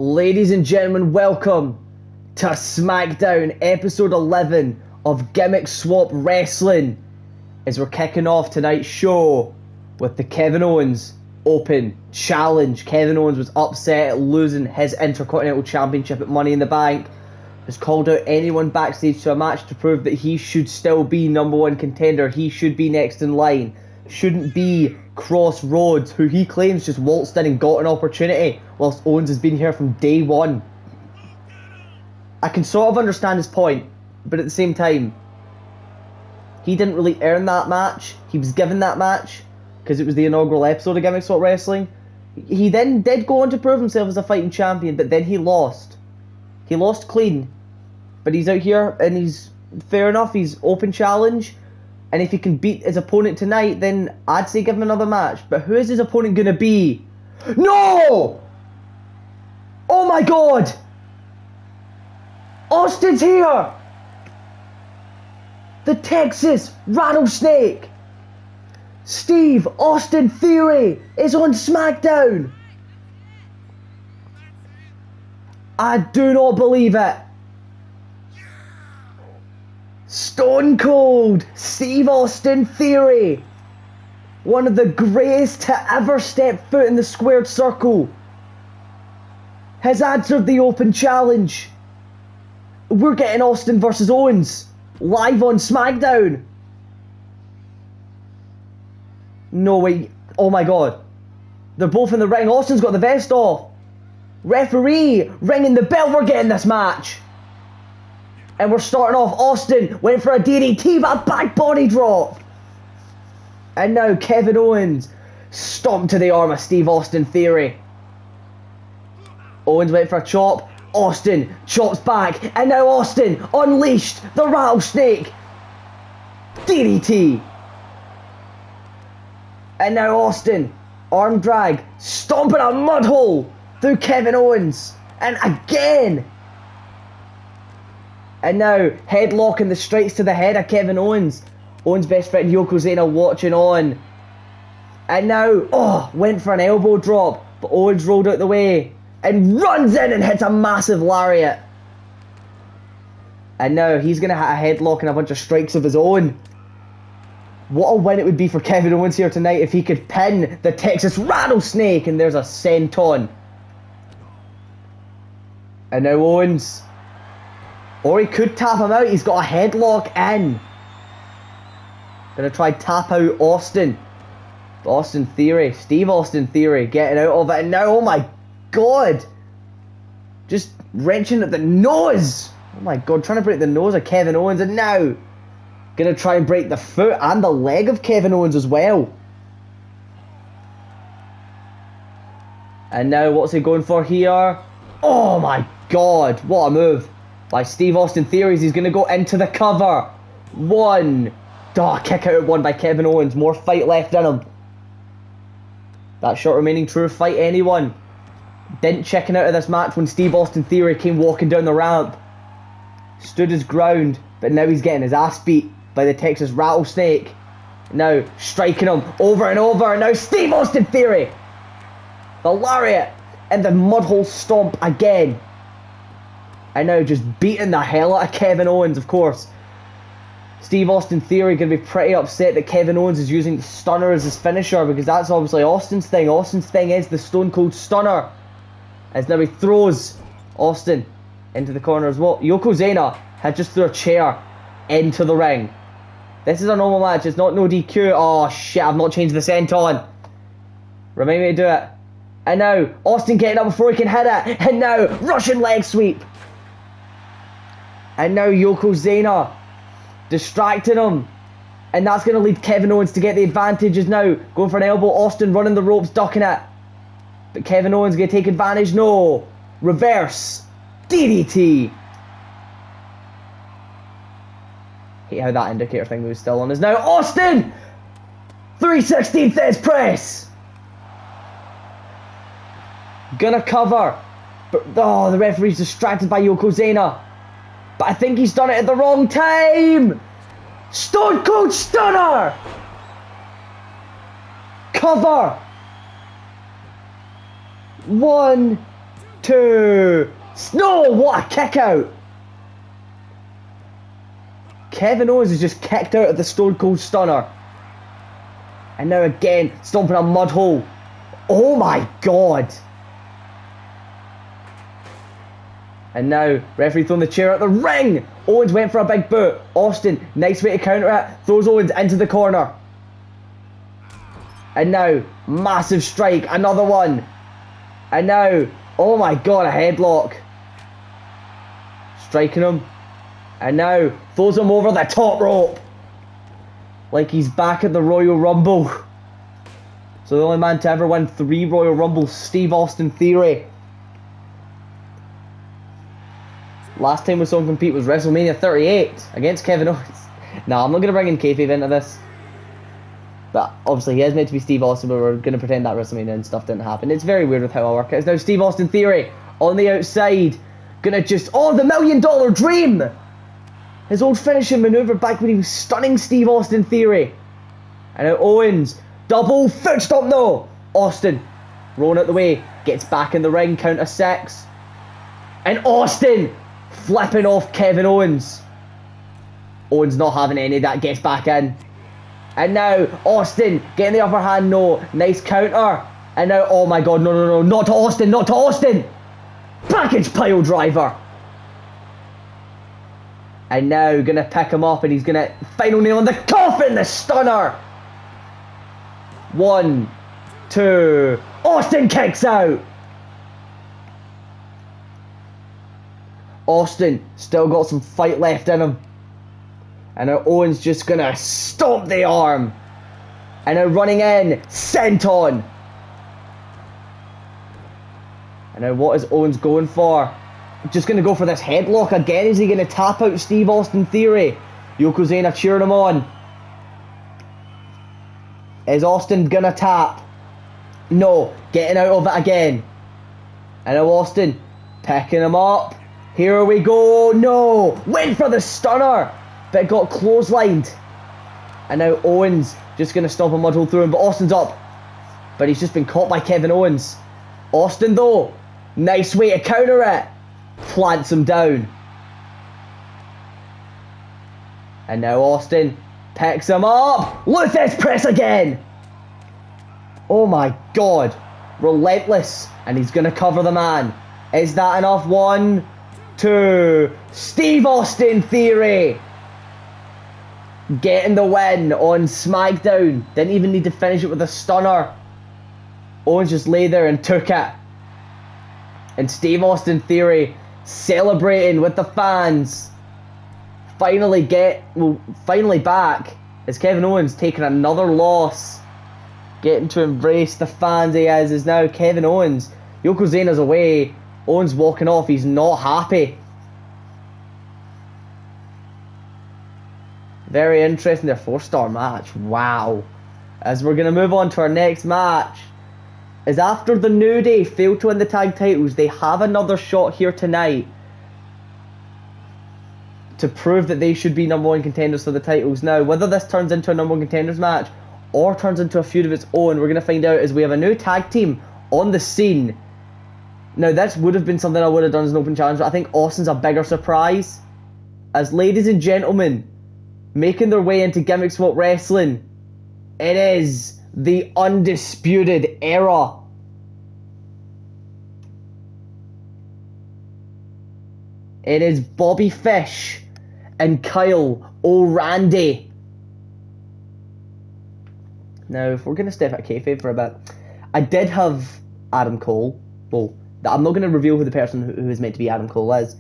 Ladies and gentlemen, welcome to SmackDown episode 11 of Gimmick Swap Wrestling as we're kicking off tonight's show with the Kevin Owens Open Challenge. Kevin Owens was upset at losing his Intercontinental Championship at Money in the Bank, has called out anyone backstage to a match to prove that he should still be number one contender. He should be next in line, shouldn't be Crossroads, who he claims just waltzed in and got an opportunity whilst Owens has been here from day one. I can sort of understand his point, but at the same time, he didn't really earn that match. He was given that match because it was the inaugural episode of Gimmick Swap Wrestling. He then did go on to prove himself as a fighting champion, but then he lost. He lost clean, but he's out here and he's fair enough. He's open challenge. And if he can beat his opponent tonight, then I'd say give him another match. But who is his opponent going to be? No! Oh my god! Austin's here! The Texas Rattlesnake! Steve Austin Theory is on SmackDown! I do not believe it! Stone Cold Steve Austin Theory, one of the greatest to ever step foot in the squared circle, has answered the open challenge. We're getting Austin versus Owens live on SmackDown. No way. Oh my god. They're both in the ring. Austin's got the vest off. Referee ringing the bell. We're getting this match. And we're starting off. Austin went for a DDT, but a back body drop. And now Kevin Owens stomped to the arm of Steve Austin Theory. Owens went for a chop. Austin chops back. And now Austin unleashed the rattlesnake. DDT. And now Austin, arm drag, stomping a mud hole through Kevin Owens. And again. And now, headlocking the strikes to the head of Kevin Owens. Owens' best friend Yokozuna watching on. And now, went for an elbow drop. But Owens rolled out the way. And runs in and hits a massive lariat. And now, he's going to hit a headlock and a bunch of strikes of his own. What a win it would be for Kevin Owens here tonight if he could pin the Texas Rattlesnake. And there's a senton. And now Owens... Or he could tap him out. He's got a headlock in. Gonna try tap out Austin. Austin Theory. Steve Austin Theory getting out of it. And now, oh my god. Just wrenching at the nose. Oh my god. Trying to break the nose of Kevin Owens. And now, gonna try and break the foot and the leg of Kevin Owens as well. And now, what's he going for here? Oh my god. What a move. By Steve Austin Theories, he's going to go into the cover. One. Kick out at one by Kevin Owens. More fight left in him. That short remaining true, fight anyone. Didn't chicken out of this match when Steve Austin Theory came walking down the ramp. Stood his ground, but now he's getting his ass beat by the Texas Rattlesnake. Now striking him over and over. Now Steve Austin Theory. The lariat and the mudhole stomp again. And now just beating the hell out of Kevin Owens, of course. Steve Austin Theory going to be pretty upset that Kevin Owens is using the stunner as his finisher, because that's obviously Austin's thing. Austin's thing is the Stone Cold Stunner. As now he throws Austin into the corner as well. Yokozuna had just threw a chair into the ring. This is a normal match. It's not no DQ. Oh shit, I've not changed the senton. Remind me to do it. And now Austin getting up before he can hit it. And now Russian leg sweep. And now Yokozuna distracting him. And that's going to lead Kevin Owens to get the advantage. Is now going for an elbow. Austin running the ropes, ducking it. But Kevin Owens going to take advantage. No. Reverse. DDT. Hate how that indicator thing was still on. Is now Austin. 316 Thesz press. Gonna cover. But the referee's distracted by Yokozuna. But I think he's done it at the wrong time. Stone Cold Stunner. Cover. 1, 2. No, what a kick out. Kevin Owens is just kicked out of the Stone Cold Stunner. And now again, stomping a mud hole. Oh my god. And now, referee throwing the chair at the ring. Owens went for a big boot. Austin, nice way to counter it. Throws Owens into the corner. And now, massive strike. Another one. And now, oh my god, a headlock. Striking him. And now, throws him over the top rope. Like he's back at the Royal Rumble. So the only man to ever win 3 Royal Rumbles, Steve Austin Theory. Last time we saw him compete was WrestleMania 38 against Kevin Owens. Nah, I'm not going to bring in kayfabe into this. But obviously he is meant to be Steve Austin, but we're going to pretend that WrestleMania and stuff didn't happen. It's very weird with how I work. It's now Steve Austin Theory on the outside. Gonna just, oh, the $1 Million Dream! His old finishing maneuver back when he was stunning Steve Austin Theory. And now Owens, double foot stomp, no! Austin, rolling out the way, gets back in the ring, count of 6. And Austin, flipping off Kevin Owens. Owens not having any of that, gets back in. And now, Austin, getting the upper hand, no. Nice counter. And now, oh my god, no, no, no, not to Austin, not to Austin! Package pile driver! And now, gonna pick him up and he's gonna final nail in the coffin, the stunner! 1, 2, Austin kicks out! Austin still got some fight left in him. And now Owens just gonna stomp the arm. And now running in, senton. And now what is Owens going for? Just gonna go for this headlock again. Is he gonna tap out Steve Austin Theory? Yokozuna cheering him on. Is Austin gonna tap? No, getting out of it again. And now Austin picking him up. Here we go. No, went for the stunner, but got clotheslined. And now Owens just gonna stomp a mud hole through him, but Austin's up. But he's just been caught by Kevin Owens. Austin though, nice way to counter it. Plants him down. And now Austin picks him up. Luthes press again. Oh my god. Relentless. And he's going to cover the man. Is that enough? 1, 2. Steve Austin Theory. Getting the win on SmackDown. Didn't even need to finish it with a stunner. Owens just lay there and took it. And Steve Austin Theory celebrating with the fans. Finally back as Kevin Owens taking another loss. Getting to embrace the fans he is now Kevin Owens. Yokozuna's away. Owens walking off. He's not happy. Very interesting. Their 4-star match. Wow. As we're going to move on to our next match. Is after the New Day failed to win the tag titles, they have another shot here tonight to prove that they should be #1 contenders for the titles. Now, whether this turns into a #1 contenders match or turns into a feud of its own, we're going to find out as we have a new tag team on the scene. Now, this would have been something I would have done as an open challenge, but I think Austin's a bigger surprise. As ladies and gentlemen, making their way into Gimmick Swap Wrestling, it is the Undisputed Era. It is Bobby Fish and Kyle O'Randy. Now, if we're going to step out of kayfabe for a bit, I did have Adam Cole. Well, I'm not going to reveal who the person who is meant to be Adam Cole is,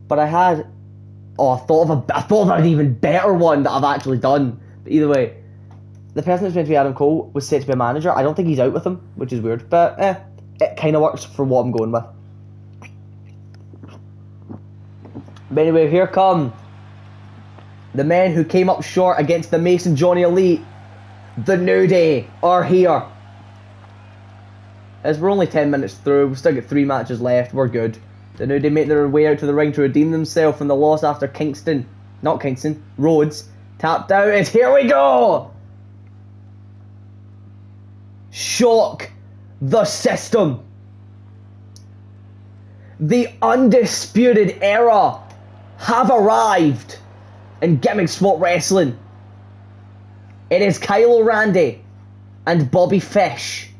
but I had, I thought of an even better one that I've actually done. But either way, the person that's meant to be Adam Cole was said to be a manager. I don't think he's out with him, which is weird, but it kind of works for what I'm going with. But anyway, here come the men who came up short against the Mason Johnny Elite. The New Day are here. As we're only 10 minutes through, we've still got 3 matches left, we're good. The New Day make their way out to the ring to redeem themselves from the loss after Rhodes tapped out. It's here we go! Shock the system. The Undisputed Era have arrived in Gimmick Sport Wrestling. It is Kyle O'Reilly and Bobby Fish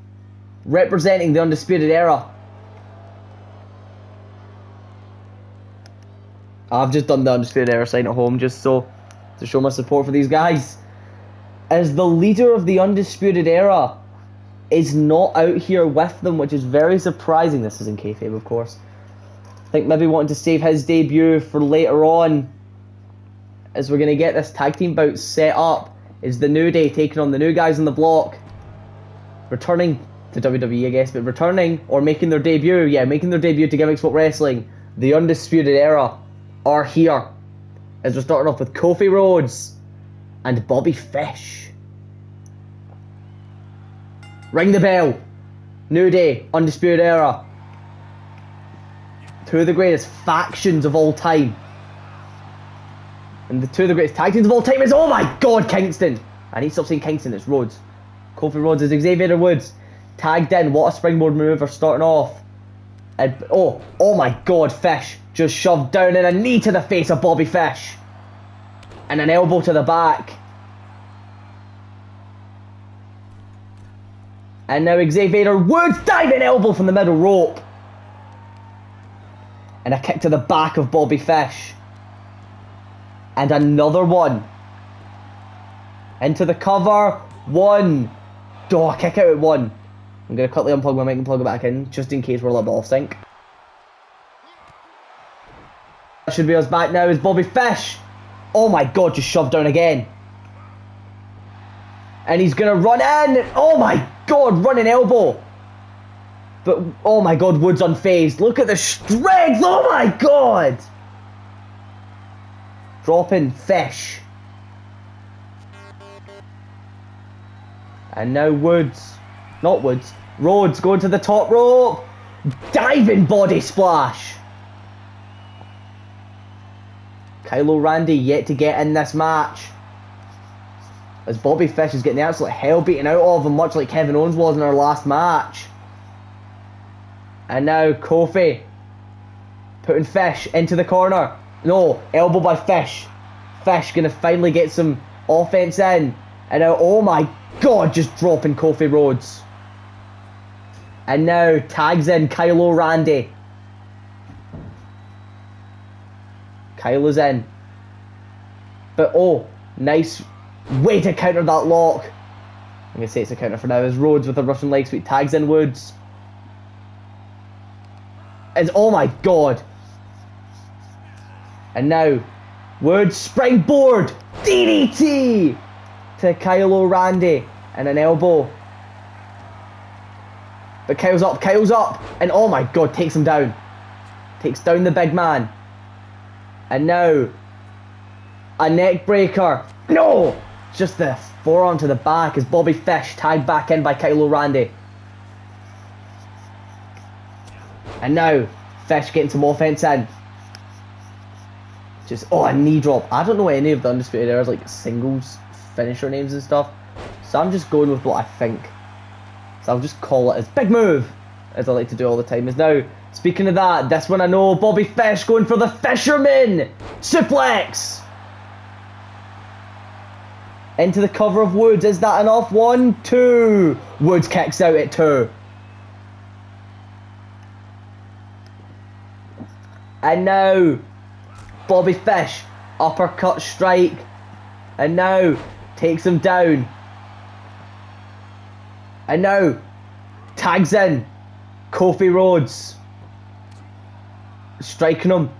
representing the Undisputed Era. I've just done the Undisputed Era sign at home just so to show my support for these guys. As the leader of the Undisputed Era is not out here with them, which is very surprising. This is in kayfabe, of course. I think maybe wanting to save his debut for later on, as we're going to get this tag team bout set up. Is the New Day taking on the New Guys on the Block, returning to WWE, I guess, but returning or making their debut, making their debut to Gimmick Sport Wrestling. The Undisputed Era are here, as we're starting off with Kofi Rhodes and Bobby Fish. Ring the bell. New Day, Undisputed Era. Two of the greatest factions of all time. And the two of the greatest tag teams of all time is, oh my god, Kingston. I need to stop saying Kingston, it's Rhodes. Kofi Rhodes is Xavier Woods. Tagged in, what a springboard maneuver starting off. And, oh my god, Fish just shoved down in a knee to the face of Bobby Fish. And an elbow to the back. And now Xavier Woods diving elbow from the middle rope. And a kick to the back of Bobby Fish. And another one. Into the cover. One. Oh, kick out at one. I'm going to quickly unplug my mic and plug it back in, just in case we're a little bit off sync. That should be us back now, is Bobby Fish. Oh my god, just shoved down again. And he's going to run in. Oh my god, running elbow. But, oh my god, Woods unfazed. Look at the strength. Oh my god. Dropping Fish. And now Woods. Not Woods. Rhodes going to the top rope. Diving body splash. Kyle O'Reilly yet to get in this match. As Bobby Fish is getting the absolute hell beaten out of him, much like Kevin Owens was in our last match. And now Kofi putting Fish into the corner. No, elbow by Fish. Fish gonna finally get some offense in. And now, oh my god, just dropping Kofi Rhodes. And now tags in Kyle O'Reilly. Kyle is in. But oh, nice way to counter that lock. I'm going to say it's a counter for now. As Rhodes with a Russian leg sweep tags in Woods. And oh my god. And now Woods springboard DDT to Kyle O'Reilly and an elbow. But Kyle's up, and oh my god, takes him down. Takes down the big man. And now a neck breaker. No! Just the forearm to the back as Bobby Fish tagged back in by Kyle O'Reilly. And now Fish getting some offense in. Just, a knee drop. I don't know any of the Undisputed Era's like singles finisher names and stuff. So I'm just going with what I think. So I'll just call it as big move, as I like to do all the time. Is now, speaking of that, this one I know, Bobby Fish going for the Fisherman suplex. Into the cover of Woods. Is that enough? 1, 2. Woods kicks out at 2. And now Bobby Fish uppercut strike. And now takes him down. And now tags in Kofi Rhodes. Striking him.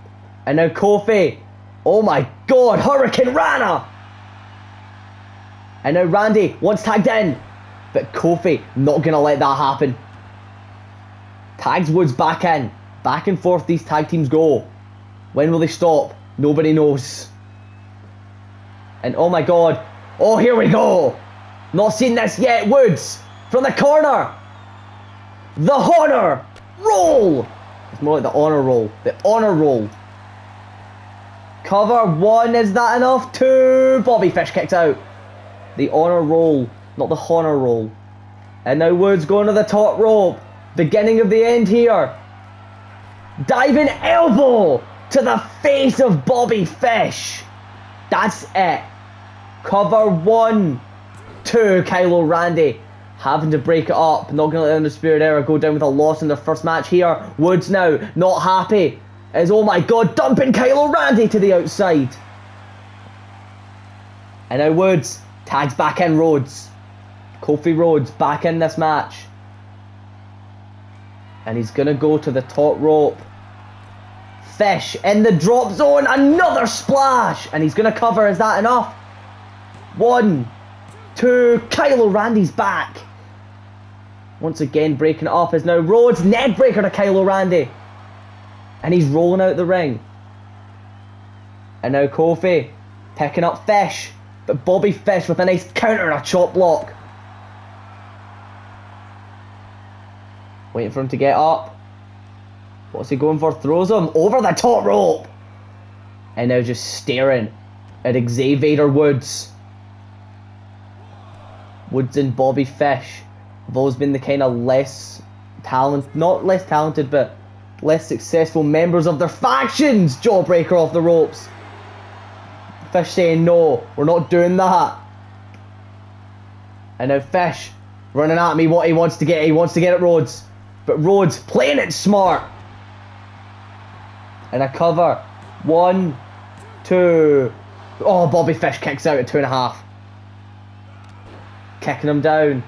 And now Kofi. Oh my god, Hurricane Rana. And now Randy once tagged in. But Kofi not going to let that happen. Tags Woods back in. Back and forth these tag teams go. When will they stop? Nobody knows. And oh my god. Oh, here we go. Not seen this yet. Woods from the corner. The honor roll. It's more like the honor roll. The honor roll. Cover 1. Is that enough? 2. Bobby Fish kicks out. The honor roll, not the honor roll. And now Woods going to the top rope. Beginning of the end here. Diving elbow to the face of Bobby Fish. That's it. Cover 1, 2. Kyle O'Reilly having to break it up. Not going to let the Undisputed Era go down with a loss in their first match here. Woods now not happy. As, oh my god, dumping Kyle O'Reilly to the outside. And now Woods tags back in Rhodes. Kofi Rhodes back in this match. And he's going to go to the top rope. Fish in the drop zone. Another splash. And he's going to cover. Is that enough? 1, 2. Kyle O'Reilly's back. Once again breaking it up is now Rhodes. Neck breaker to Kyle O'Reilly. And he's rolling out the ring. And now Kofi picking up Fish. But Bobby Fish with a nice counter and a chop block. Waiting for him to get up. What's he going for? Throws him over the top rope. And now just staring at Xavier Woods. Woods and Bobby Fish have always been the kind of not less talented, but less successful members of their factions. Jawbreaker off the ropes. Fish saying, no, we're not doing that. And now Fish running at me what he wants to get. He wants to get at Rhodes. But Rhodes playing it smart. And a cover. 1, 2. Oh, Bobby Fish kicks out at 2.5. Kicking him down.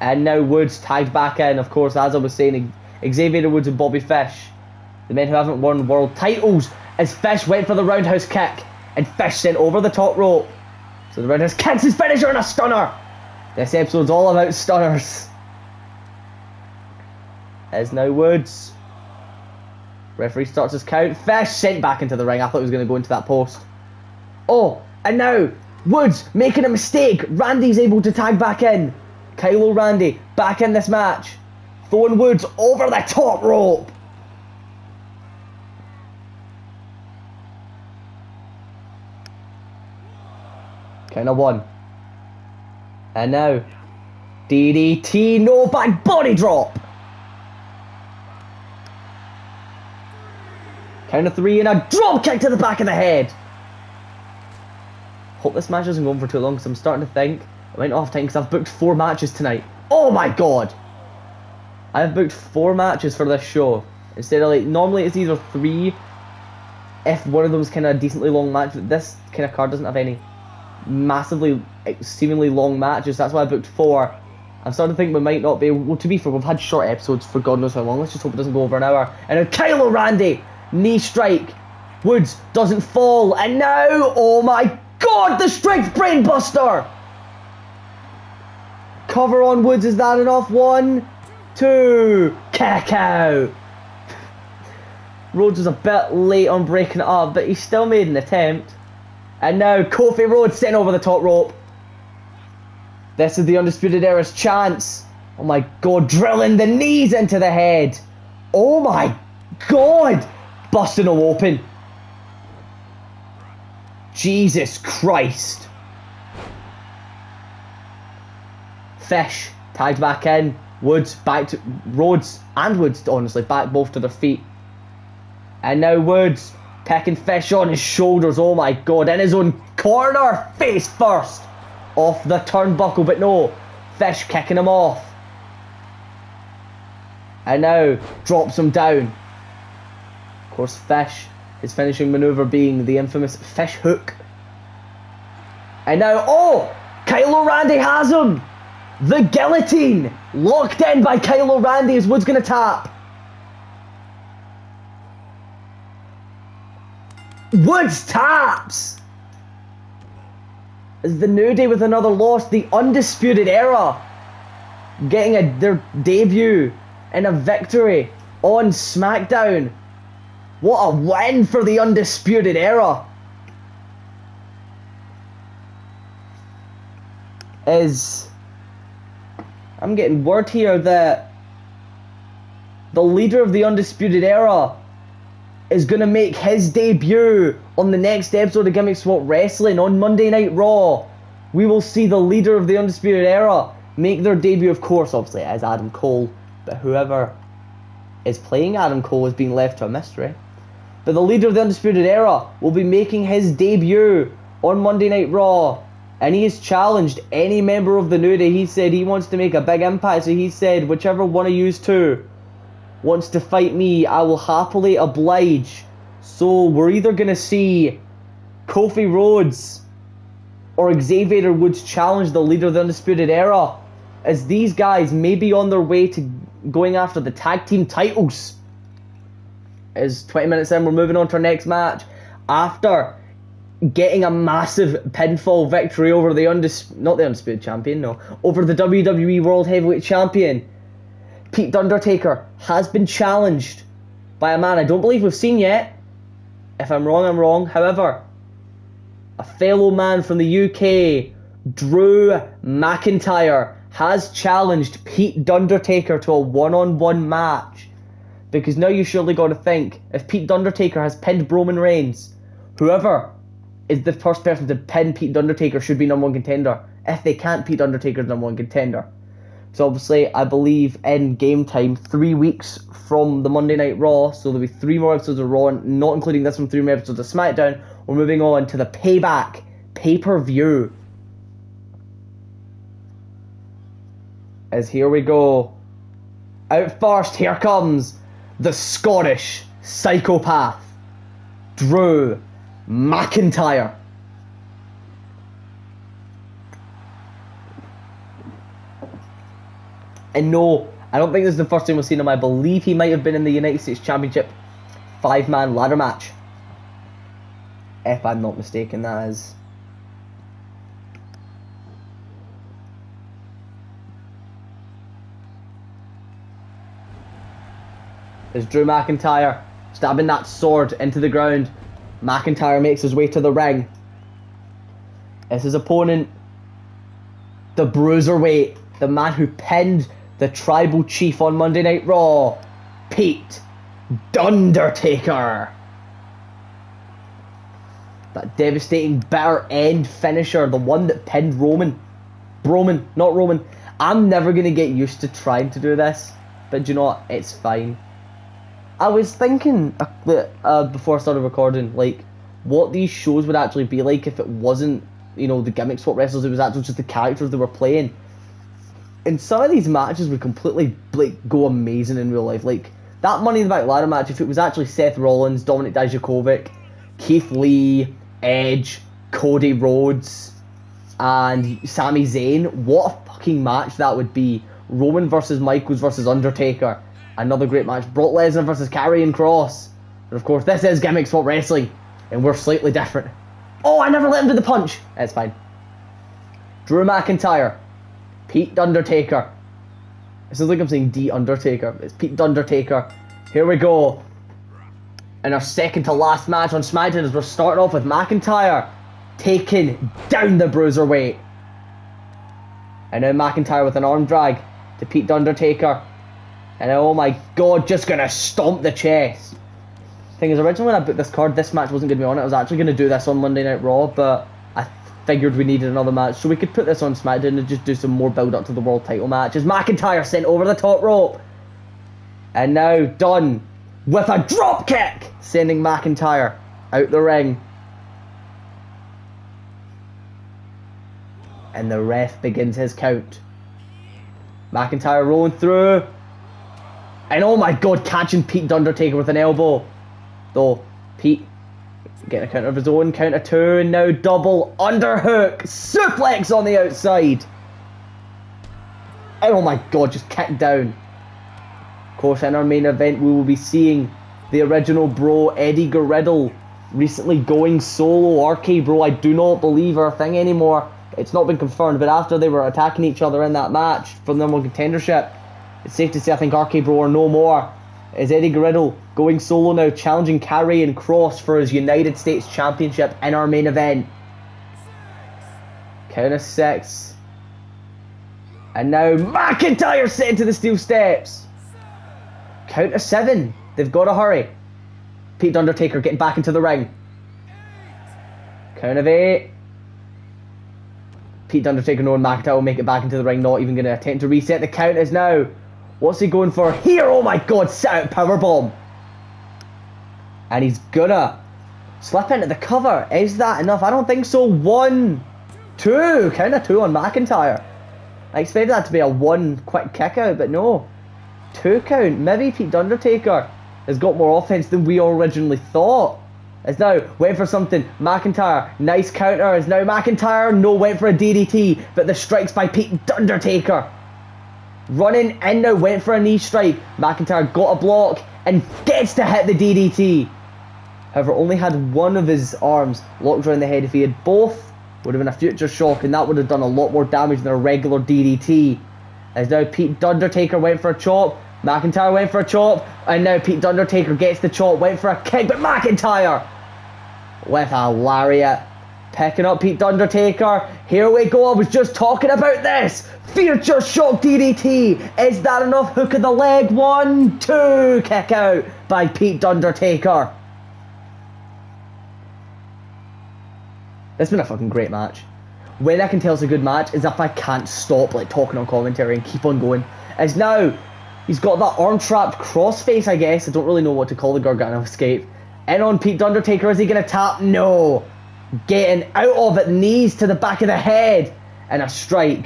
And now Woods tagged back in. Of course, as I was saying, Xavier Woods and Bobby Fish, the men who haven't won world titles, as Fish went for the roundhouse kick. And Fish sent over the top rope. So the roundhouse kicks his finisher and a stunner. This episode's all about stunners. As now Woods. Referee starts his count. Fish sent back into the ring. I thought he was going to go into that post. Oh, and now Woods making a mistake. Randy's able to tag back in. Kyle O'Reilly back in this match. Throwing Woods over the top rope. Count of 1. And now DDT, no back body drop. Count of 3 and a drop kick to the back of the head. Hope this match doesn't go on for too long because I'm starting to think I might not have time because I've booked 4 matches tonight. Oh my god! I've booked 4 matches for this show. Instead of like, normally it's either 3 if one of them is kind of a decently long match. But this kind of card doesn't have any massively, seemingly long matches. That's why I booked 4. I'm starting to think we might not be able, well, to be fair, we've had short episodes for God knows how long. Let's just hope it doesn't go over an hour. And now Kyle O'Reilly, knee strike. Woods doesn't fall. And now, oh my god, the strength brain buster. Cover on Woods, is that enough? 1, 2, kick out. Rhodes was a bit late on breaking it up, but he still made an attempt. And now Kofi Rhodes sent over the top rope. This is the Undisputed Era's chance. Oh my god, drilling the knees into the head. Oh my god. Busting him open. Jesus Christ. Fish tagged back in. Woods back to Rhodes and Woods, honestly, back both to their feet. And now Woods picking Fish on his shoulders. Oh my god, in his own corner, face first, off the turnbuckle. But no, Fish kicking him off. And now drops him down. Of course, Fish, his finishing maneuver being the infamous fish hook. And now, oh, Kyle O'Reilly has him. The guillotine locked in by Kyle O'Reilly as Woods going to tap. Woods taps. As the New Day with another loss, the Undisputed Era getting their debut in a victory on SmackDown. What a win for the Undisputed Era. I'm getting word here that the leader of the Undisputed Era is going to make his debut on the next episode of Gimmick Swap Wrestling on Monday Night Raw. We will see the leader of the Undisputed Era make their debut, of course, obviously, as Adam Cole, but whoever is playing Adam Cole has been left to a mystery. But the leader of the Undisputed Era will be making his debut on Monday Night Raw. And he has challenged any member of the New Day. He said he wants to make a big impact. So he said, whichever one of you two wants to fight me, I will happily oblige. So we're either going to see Kofi Rhodes or Xavier Woods challenge the leader of the Undisputed Era, as these guys may be on their way to going after the tag team titles. It's 20 minutes in, we're moving on to our next match. After getting a massive pinfall victory over the not the Undisputed Champion, no, over the WWE World Heavyweight Champion, Pete Undertaker has been challenged by a man I don't believe we've seen yet. If I'm wrong, I'm wrong. However, a fellow man from the UK, Drew McIntyre, has challenged Pete Undertaker to a one-on-one match. Because now you surely got to think, if Pete Undertaker has pinned Roman Reigns, whoever is the first person to pin Pete Undertaker should be number one contender. If they can't, Pete Undertaker's number one contender. So obviously, I believe in game time, 3 weeks from the Monday Night Raw, so there'll be 3 more episodes of Raw, not including this one, 3 more episodes of SmackDown. We're moving on to the Payback pay-per-view. As here we go. Out first, here comes the Scottish psychopath, Drew McIntyre. And no, I don't think this is the first time we've seen him. I believe he might have been in the United States Championship 5-man ladder match. If I'm not mistaken, that is. There's Drew McIntyre stabbing that sword into the ground. McIntyre makes his way to the ring. It's his opponent, the Bruiserweight, the man who pinned the Tribal Chief on Monday Night Raw, Pete Undertaker. That devastating bitter end finisher, the one that pinned Roman. Not Roman. I'm never going to get used to trying to do this, but you know what? It's fine. I was thinking before I started recording, like, what these shows would actually be like if it wasn't, you know, the gimmick swap wrestlers, it was actually just the characters they were playing. And some of these matches would completely, like, go amazing in real life. Like, that Money in the Bank ladder match, if it was actually Seth Rollins, Dominik Dijakovic, Keith Lee, Edge, Cody Rhodes, and Sami Zayn, what a fucking match that would be. Roman versus Michaels versus Undertaker. Another great match. Brock Lesnar versus Karrion Kross. And of course, this is Gimmick Swap Wrestling, and we're slightly different. Oh, I never let him do the punch. It's fine. Drew McIntyre. Pete Undertaker. It sounds like I'm saying D Undertaker. It's Pete Undertaker. Here we go. In our second to last match on SmackDown, as we're starting off with McIntyre taking down the Bruiserweight. And now McIntyre with an arm drag to Pete Undertaker. And oh my god, just gonna stomp the chest. Thing is, originally when I booked this card, this match wasn't gonna be on it. I was actually gonna do this on Monday Night Raw, but I figured we needed another match, so we could put this on SmackDown and just do some more build up to the world title match. As McIntyre sent over the top rope. And now done with a drop kick, sending McIntyre out the ring. And the ref begins his count. McIntyre rolling through. And oh my god, catching Pete Undertaker with an elbow. Though, Pete getting a counter of his own, count of 2, and now double underhook. Suplex on the outside. And oh my god, just kicked down. Of course, in our main event, we will be seeing the original bro, Eddie Guerrero, recently going solo. RK Bro, I do not believe are a thing anymore. It's not been confirmed, but after they were attacking each other in that match for the number one contendership, it's safe to say I think RK Bro are no more. Is Eddie Guerrero going solo now, challenging Karrion Kross for his United States Championship in our main event. Count of 6. And now McIntyre sent to the steel steps. Count of 7. They've got to hurry. Pete Undertaker getting back into the ring. Count of 8. Pete Undertaker knowing McIntyre will make it back into the ring, not even going to attempt to reset. The count is now What's he going for here? Oh my god, set out powerbomb. And he's gonna slip into the cover. Is that enough? I don't think so. 1, 2. Count of 2 on McIntyre. I expected that to be a 1 quick kick out, but no. 2 count. Maybe Pete the Undertaker has got more offense than we originally thought. Is now went for something. McIntyre, nice counter. Is now McIntyre. No, went for a DDT, but the strikes by Pete the Undertaker. Running in now, went for a knee strike. McIntyre got a block and gets to hit the DDT. However, only had one of his arms locked around the head. If he had both, would have been a future shock, and that would have done a lot more damage than a regular DDT. As now Pete the Undertaker went for a chop. McIntyre went for a chop, and now Pete the Undertaker gets the chop, went for a kick, but McIntyre with a lariat. Picking up Pete the Undertaker. Here we go, I was just talking about this. Future shock DDT. Is that enough? Hook of the leg. 1, 2. Kick out by Pete the Undertaker. It's been a fucking great match. When I can tell it's a good match is if I can't stop like talking on commentary and keep on going. As now, he's got that arm trapped crossface, I guess. I don't really know what to call the Gargano escape. In on Pete the Undertaker. Is he going to tap? No. Getting out of it, knees to the back of the head, and a strike.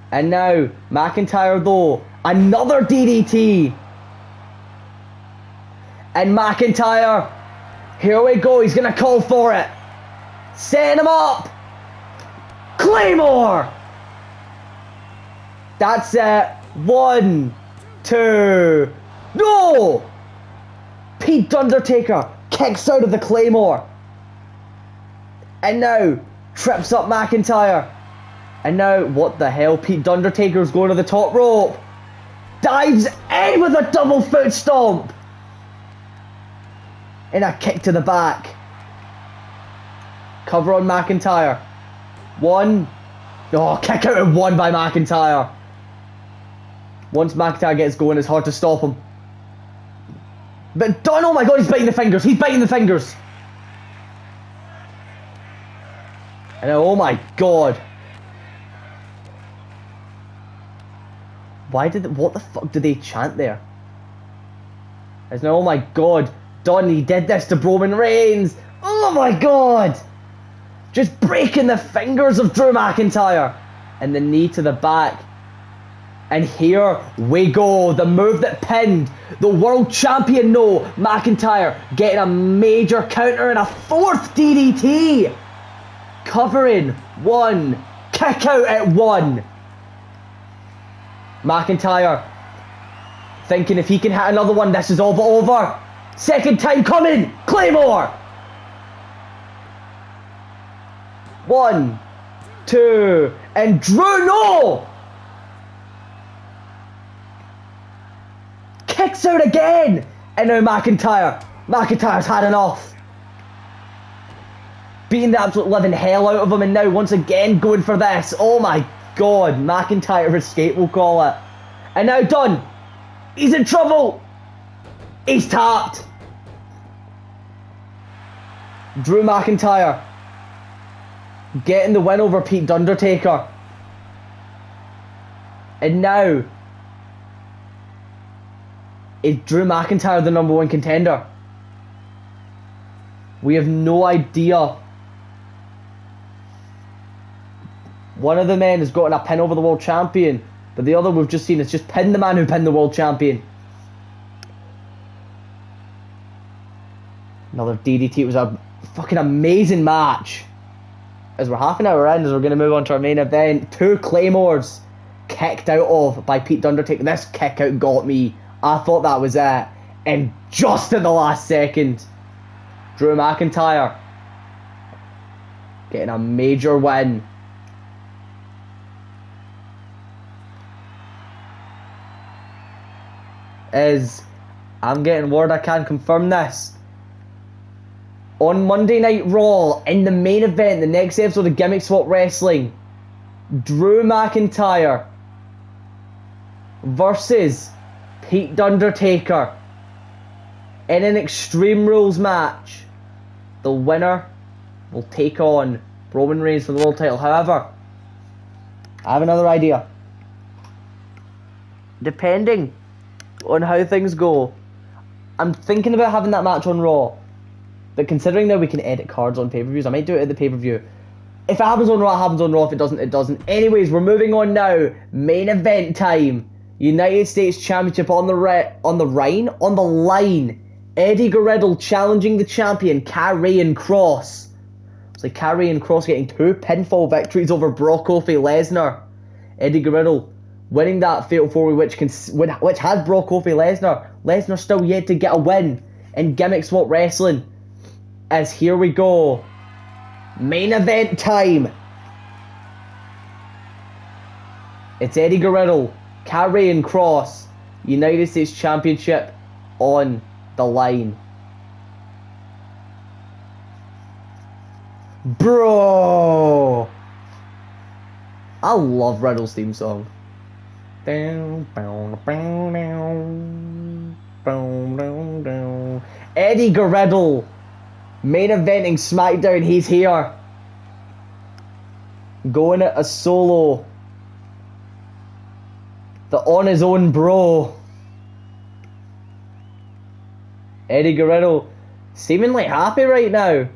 And now McIntyre though, another DDT. And McIntyre, here we go, he's gonna call for it. Setting him up. Claymore. That's it. 1, 2. No. Pete the Undertaker kicks out of the Claymore. And now trips up McIntyre. And now, what the hell? Pete the Undertaker's going to the top rope. Dives in with a double foot stomp. And a kick to the back. Cover on McIntyre. 1. Oh, kick out of 1 by McIntyre. Once McIntyre gets going, it's hard to stop him. But Don, oh my god, he's biting the fingers. He's biting the fingers. And oh my god. What the fuck did they chant there? It's now, oh my god. Don, he did this to Roman Reigns. Oh my god. Just breaking the fingers of Drew McIntyre. And the knee to the back. And here we go. The move that pinned the world champion, no. McIntyre getting a major counter and a 4th DDT. Covering 1. Kick out at 1. McIntyre thinking if he can hit another one, this is all but over. Second time coming. Claymore. 1, 2. And Drew, no. Kicks out again. And now McIntyre's had enough. Beating the absolute living hell out of him, and now once again going for this. Oh my god, McIntyre escape, we'll call it. And now Dunn, he's in trouble. He's tapped. Drew McIntyre getting the win over Pete the Undertaker. And now, is Drew McIntyre the #1 contender? We have no idea. One of the men has gotten a pin over the world champion, but the other we've just seen is just pin the man who pinned the world champion. Another DDT. It was a fucking amazing match. As we're half an hour in, as we're going to move on to our main event, 2 Claymores kicked out of by Pete the Undertaker. This kick out got me. I thought that was it. And just in the last second, Drew McIntyre getting a major win. I'm getting word, I can't confirm this. On Monday Night Raw, in the main event, the next episode of Gimmick Swap Wrestling, Drew McIntyre versus Pete the Undertaker in an Extreme Rules match. The winner will take on Roman Reigns for the world title. However, I have another idea. depending on how things go, I'm thinking about having that match on Raw. But considering that we can edit cards on pay-per-views, I might do it at the pay-per-view. If it happens on Raw, it happens on Raw. If it doesn't, it doesn't. Anyways, we're moving on now. Main event time. United States Championship on the line. Eddie Guerrero challenging the champion, Karrion Kross. It's like Karrion Kross getting 2 pinfall victories over Brock Lesnar. Eddie Guerrero winning that Fatal 4-Way, which had Brock Lesnar. Lesnar still yet to get a win in Gimmick Swap Wrestling. As here we go. Main event time. It's Eddie Guerrero, Karrion Kross, United States Championship on the line. Bro! I love Riddle's theme song. Eddie Guerrero, main eventing SmackDown, he's here. Going at a solo. The on his own bro. Eddie Guerrero seemingly happy right now.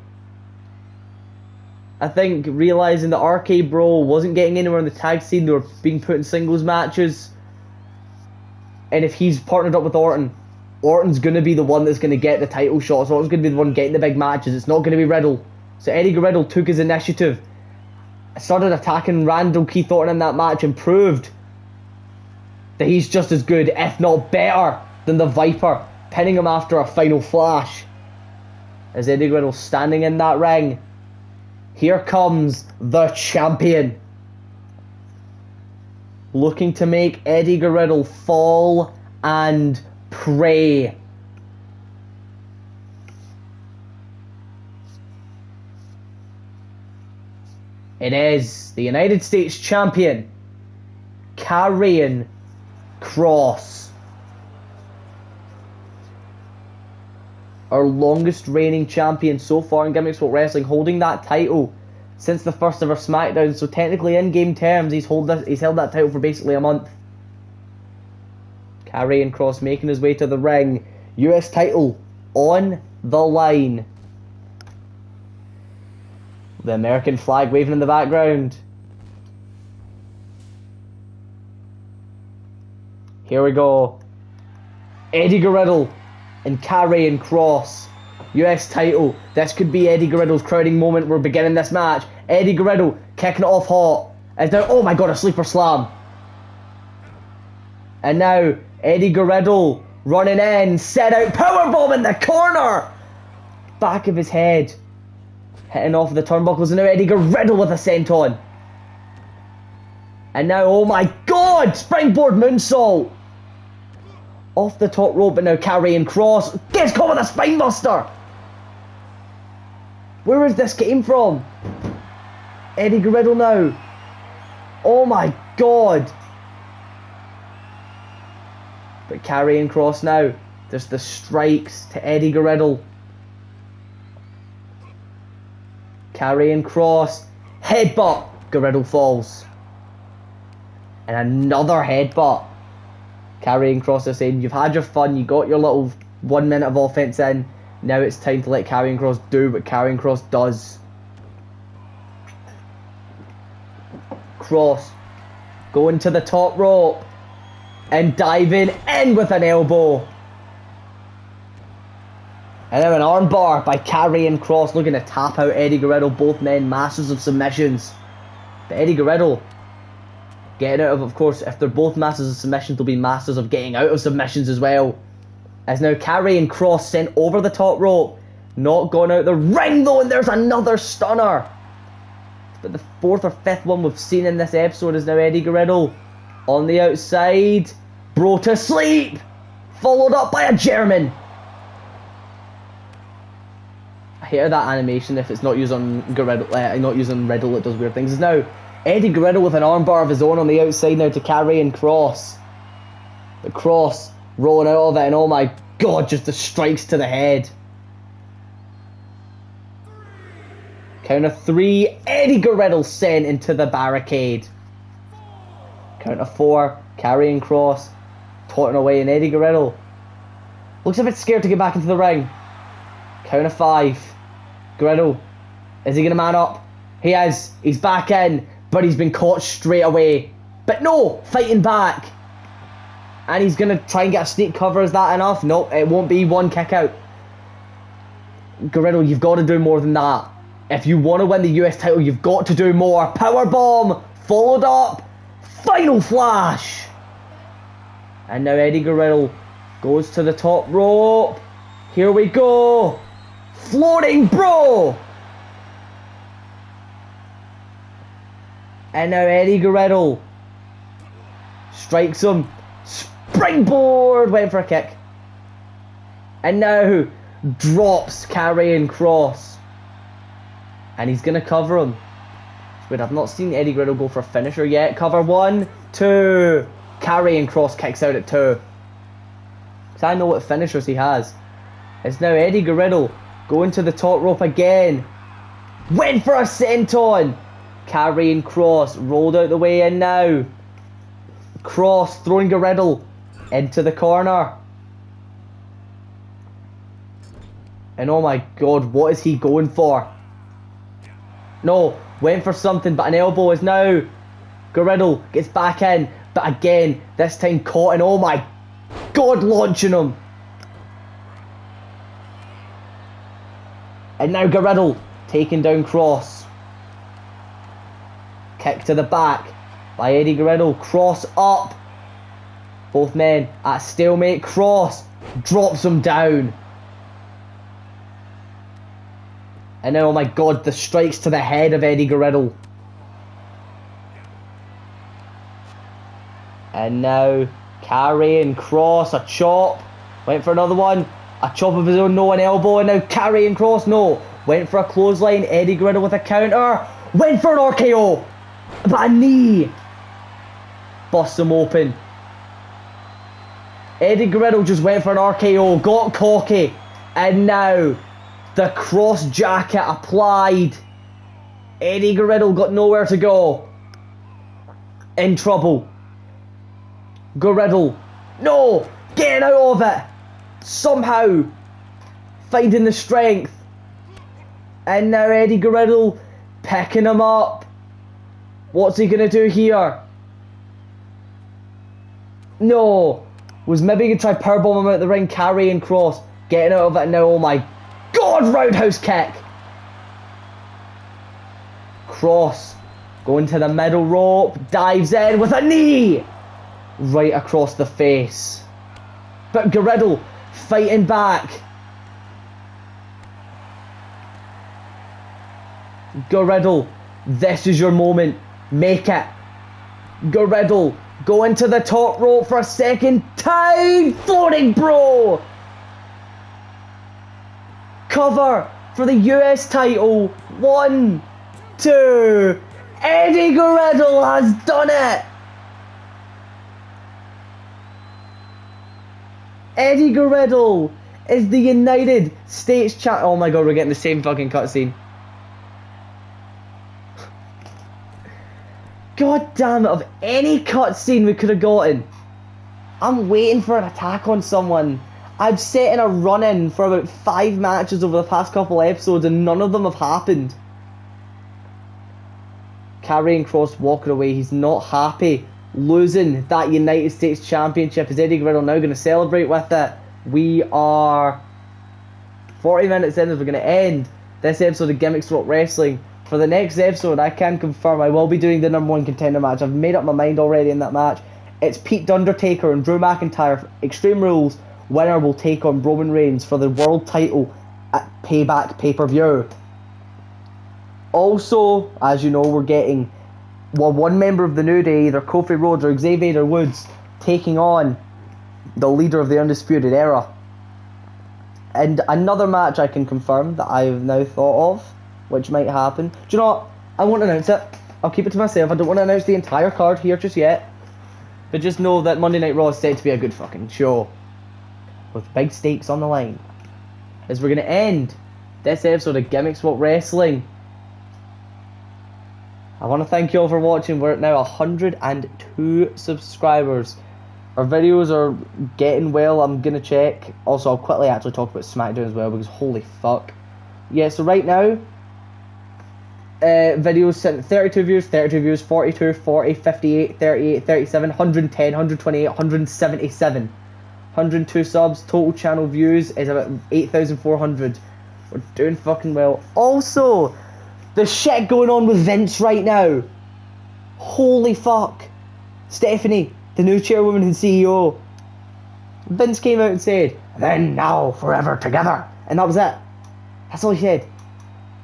I think realising that RK Bro wasn't getting anywhere in the tag scene, they were being put in singles matches. And if he's partnered up with Orton, Orton's going to be the one that's going to get the title shots. Orton's going to be the one getting the big matches. It's not going to be Riddle. So Eddie Guerrero took his initiative, started attacking Randall Keith Orton in that match, and proved that he's just as good, if not better, than the Viper, pinning him after a final flash. As Eddie Guerrero standing in that ring, here comes the champion, looking to make Eddie Guerrero fall and pray. It is the United States Champion, Karrion Kross. Our longest reigning champion so far in Gimmick Swap Wrestling, holding that title since the first ever SmackDown. So technically, in game terms, he's held that title for basically a month. Karrion Kross making his way to the ring. US title on the line. The American flag waving in the background. Here we go. Eddie Guerrero and Karrion Kross. US title. This could be Eddie Guerrero's crowning moment. We're beginning this match. Eddie Guerrero kicking it off hot. And now, oh my god, a sleeper slam. And now, Eddie Guerrero running in. Set out powerbomb in the corner. Back of his head. Hitting off the turnbuckles. And now Eddie Guerrero with a senton. And now, oh my god, springboard moonsault. Off the top rope, but now Karrion Kross gets caught with a spinebuster. Where is this came from? Eddie Guerrero now. Oh my god. But Karrion Kross now. There's the strikes to Eddie Guerrero. Karrion Kross. Headbutt. Guerrero falls. And another headbutt. Karrion Kross is saying, you've had your fun, you got your little 1 minute of offense in, now it's time to let Karrion Kross do what Karrion Kross does. Kross going to the top rope and diving in with an elbow. And now an armbar by Karrion Kross, looking to tap out Eddie Guerrero, both men masters of submissions. But Eddie Guerrero getting out of course, if they're both masters of submissions, they'll be masters of getting out of submissions as well. As now Karrion Kross sent over the top rope, not gone out the ring though, and there's another stunner. But the 4th or 5th one we've seen in this episode is now Eddie Guerrero on the outside. Bro to sleep, followed up by a German. I hate that animation, if it's not used on Guerrero, not used on Riddle, it does weird things. It's now Eddie Guerrero with an armbar of his own on the outside now to Karrion Kross. The Kross rolling out of it, and oh my god, just the strikes to the head. Count of 3, Eddie Guerrero sent into the barricade. Count of 4, Karrion Kross potting away, and Eddie Guerrero looks a bit scared to get back into the ring. Count of 5. Guerrero, is he going to man up? He is. He's back in, but he's been caught straight away. But no, fighting back. And he's going to try and get a sneak cover. Is that enough? No, it won't be. 1 kick out. Guerrero, you've got to do more than that. If you want to win the US title, you've got to do more. Power bomb, followed up. Final flash. And now Eddie Guerrero goes to the top rope. Here we go. Floating bro. And now Eddie Guerrero strikes him. Springboard. Went for a kick. And now drops Karrion Kross. And he's going to cover him. Wait, I've not seen Eddie Guerrero go for a finisher yet. Cover 1, 2. Karrion Kross kicks out at 2. Because I know what finishers he has. It's now Eddie Guerrero going to the top rope again. Went for a senton. Karrion Kross rolled out the way in now. Kross throwing Guerrero into the corner. And oh my god, what is he going for? No, went for something, but an elbow is now. Guerrero gets back in, but again, this time caught, and oh my god, launching him. And now Guerrero taking down Kross. Kick to the back by Eddie Guerrero. Kross up. Both men at stalemate. Kross drops him down. And now, oh my god, the strikes to the head of Eddie Guerrero. And now, Karrion Kross, a chop. Went for another one. A chop of his own, no, an elbow. And now Karrion Kross, no. Went for a clothesline. Eddie Guerrero with a counter. Went for an RKO. But a knee. Busts him open. Eddie Guerrero just went for an RKO. Got cocky. And now the cross jacket applied. Eddie Guerrero got nowhere to go. In trouble. Guerrero, no, getting out of it. Somehow finding the strength. And now Eddie Guerrero picking him up. What's he going to do here? No. Was maybe going to try powerbomb him out the ring. Karrion Kross getting out of it now. Oh my god, roundhouse kick. Kross going to the middle rope. Dives in with a knee. Right across the face. But Guerrero fighting back. Guerrero, this is your moment. Make it. Guerrero going to the top rope for a second time. Floating bro. Cover for the US title. 1, 2. Eddie Guerrero has done it. Eddie Guerrero is the United States champ. Oh my god, we're getting the same fucking cutscene. God damn it, of any cutscene we could have gotten. I'm waiting for an attack on someone. I've set in a run-in for about 5 matches over the past couple episodes and none of them have happened. Karrion Kross walking away. He's not happy losing that United States Championship. Is Eddie Guerrero now going to celebrate with it? We are 40 minutes in as we're going to end this episode of Gimmick Swap Wrestling. For the next episode, I can confirm I will be doing the #1 contender match. I've made up my mind already in that match. It's Pete Undertaker and Drew McIntyre. Extreme Rules. Winner will take on Roman Reigns for the world title at Payback pay-per-view. Also, as you know, we're getting one member of the New Day, either Kofi Rhodes or Xavier Woods, taking on the leader of the Undisputed Era. And another match I can confirm that I have now thought of, which might happen. Do you know what? I won't announce it. I'll keep it to myself. I don't want to announce the entire card here just yet. But just know that Monday Night Raw is set to be a good fucking show. With big stakes on the line. As we're going to end this episode of Gimmick Swap Wrestling. I want to thank you all for watching. We're at now 102 subscribers. Our videos are getting well. I'm gonna check. Also, I'll quickly actually talk about SmackDown as well because holy fuck. Yeah, so right now, videos sent 32 views, 42, 40, 58, 38, 37, 110, 128, 177. 102 subs. Total channel views is about 8,400. We're doing fucking well. Also, the shit going on with Vince right now. Holy fuck. Stephanie, the new chairwoman and CEO. Vince came out and said, then, now, forever together. And that was it. That's all he said.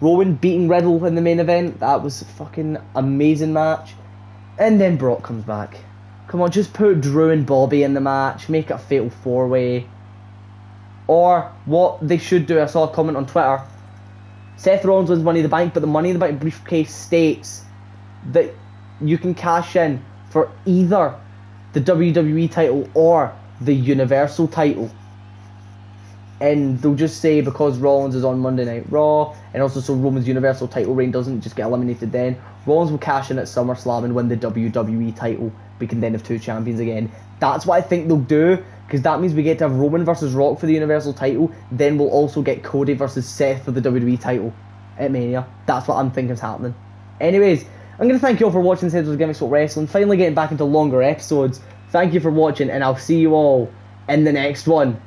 Rowan beating Riddle in the main event. That was a fucking amazing match. And then Brock comes back. Come on, just put Drew and Bobby in the match. Make it a fatal 4-way. Or what they should do, I saw a comment on Twitter. Seth Rollins wins Money in the Bank, but the Money in the Bank briefcase states that you can cash in for either the WWE title or the Universal title. And they'll just say because Rollins is on Monday Night Raw, and also so Roman's Universal title reign doesn't just get eliminated then, Rollins will cash in at SummerSlam and win the WWE title. We can then have two champions again. That's what I think they'll do, because that means we get to have Roman versus Rock for the Universal title, then we'll also get Cody versus Seth for the WWE title at Mania. That's what I'm thinking is happening. Anyways, I'm going to thank you all for watching this episode of Gimmicks About Wrestling, finally getting back into longer episodes. Thank you for watching, and I'll see you all in the next one.